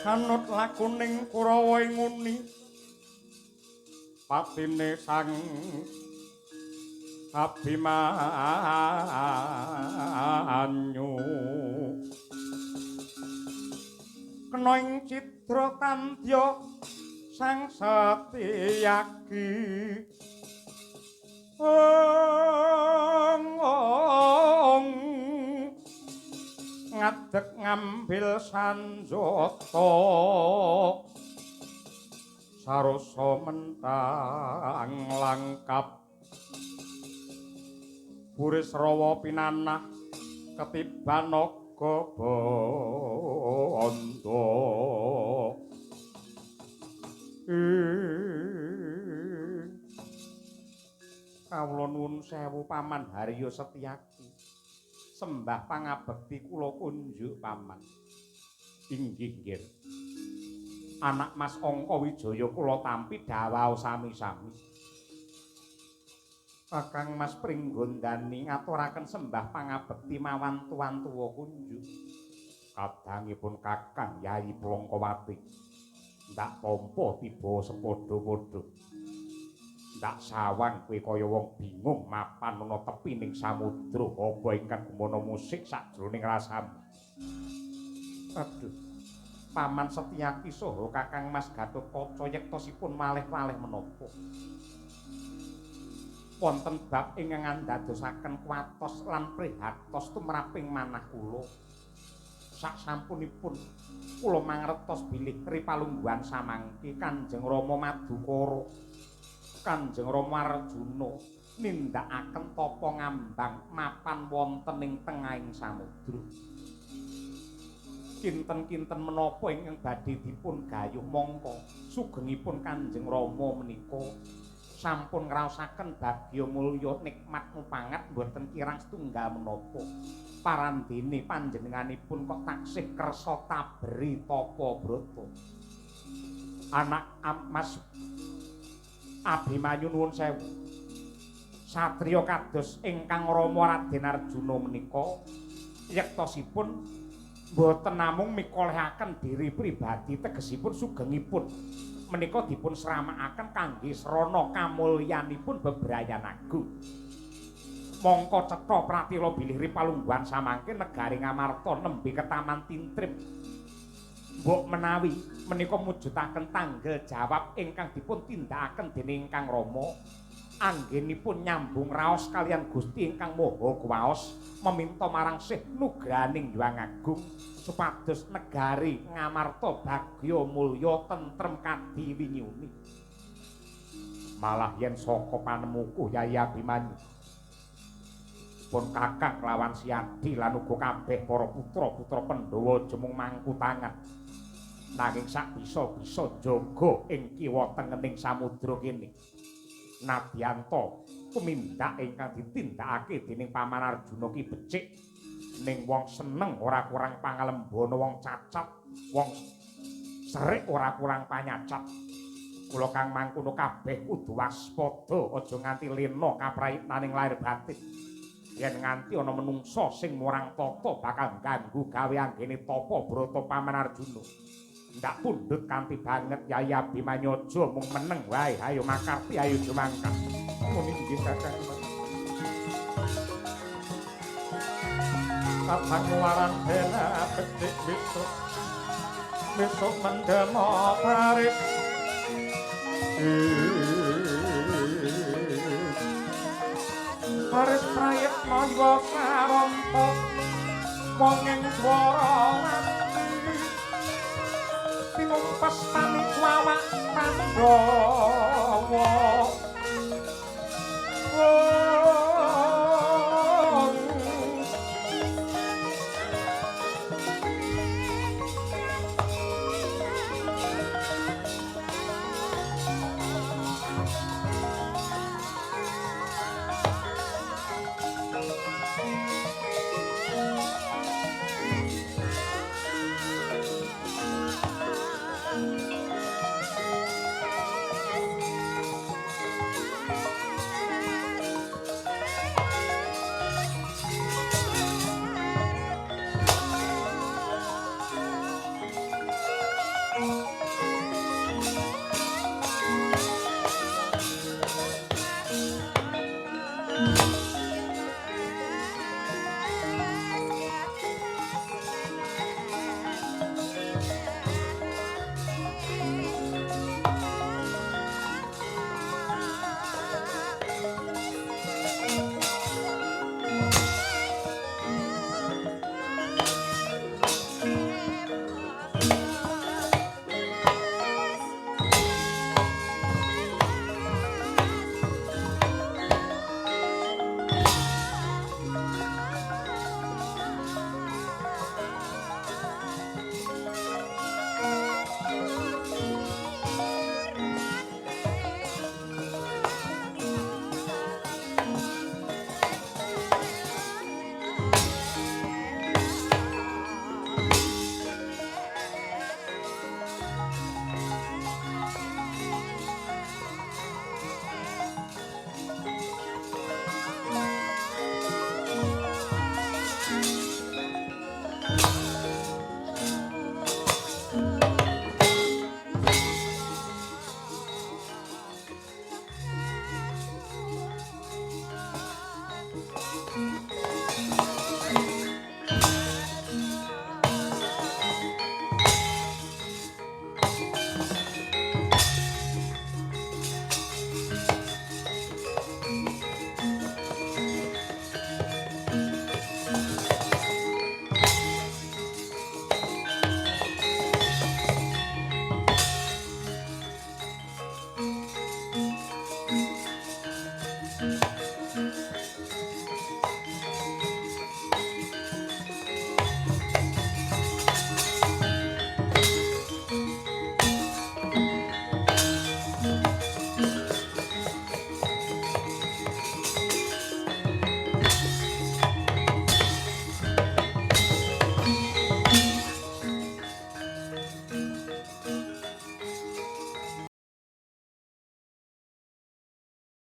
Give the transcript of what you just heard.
Anut lakuning Kurawa ing nguni patine sang Abimanyu kena ing cidra kandya sang Satyaki ngadeg ngambil sanjata sarasa mentang langkap Burisrawa pinanah ketiban naga banda kawula nuwun sewu Paman Harya Setyaki sembah pangabekti kula kunjuk Paman. Inggih nggih. Anak Mas Angka Wijaya kula tampi dawuh sami-sami. Kakang Mas Pringgondani ngaturaken sembah pangabekti mawan tuan tuwa kunjuk. Kadangipun Kakang Yayi Plongkowati. Ndak tampa tiba sepadha-padha. Ndak sawang kowe kaya wong bingung mapan ana tepining samudra apa ingkang gumana musik sajroning rasamu. Aduh. Paman Setyaki saha Kakang Mas Gatotkaca yektosipun malih-malih menapa? Wonten bab ingkang andadosaken kuwatos lan prihatos tumraping manah kula. Saksampunipun kula mangertos bilih ripalungguhan samangke Kanjeng Rama Madukara Kanjeng Rama Arjuna nindakaken tapa ngambang mapan wonten ing tengahing samudra. Kinten-kinten menapa ingkang badhe dipun gayuh mangka sugengipun Kanjeng Rama menika sampun ngraosaken bagya mulya nikmat mupangat boten kirang setunggal menapa. Parandene panjenenganipun kok taksih kersa tabri tapa brata. Anak Mas Abimanyu nuwun sewu. Satriya kados ingkang Rama Raden Arjuna menika yektosipun boten namung mikolehaken diri pribadi tegesipun sugengipun menika dipun sramakaken kangge srana kamulyanipun bebrayan agung. Mongko cetha pratila bilih ripalungguhan samangke negari Ngamarta nembe ketaman tintrip. Mbok menawi menika mujudaken tanggel jawab ingkang dipun tindakaken dening Kang Rama anggenipun nyambung raos kalian Gusti ingkang Maha Kuwaos meminta marang Sih nugraning Hyang Agung supados negari Ngamarta bagya mulya tentrem kadiwinyuni. Malah yen saka panemuku Yayi Abimanyu pun Kakang lawan Siadi lan uga kabeh para putra-putra Pandhawa jemung mangku tangan. Nanging sak bisa-bisa jaga ing kiwa tengening samudra kene. Nadyanto tumindak ingkang ditindakake dening Paman Arjuna ki becik ning wong seneng ora kurang pangalembana, wong cacat, wong serik ora kurang panyacat. Kula kang mangkono kabeh kudu waspada aja nganti lena kaprayitnaning lair batin. Yen nganti ana menungsa sing murang tata bakal ganggu gawe anggene tapa brata Paman Arjuna. Ndak pundhut kanthi banget Yai Abimanyu aja mung meneng wae. Ayo makarti ayo jumangkat. Muni nggih Kakang. Kapang waran dena becik besok mendemo Paris. Paris prayek monggo saronto wong ing swara tinumpes panik wawak Pandhawa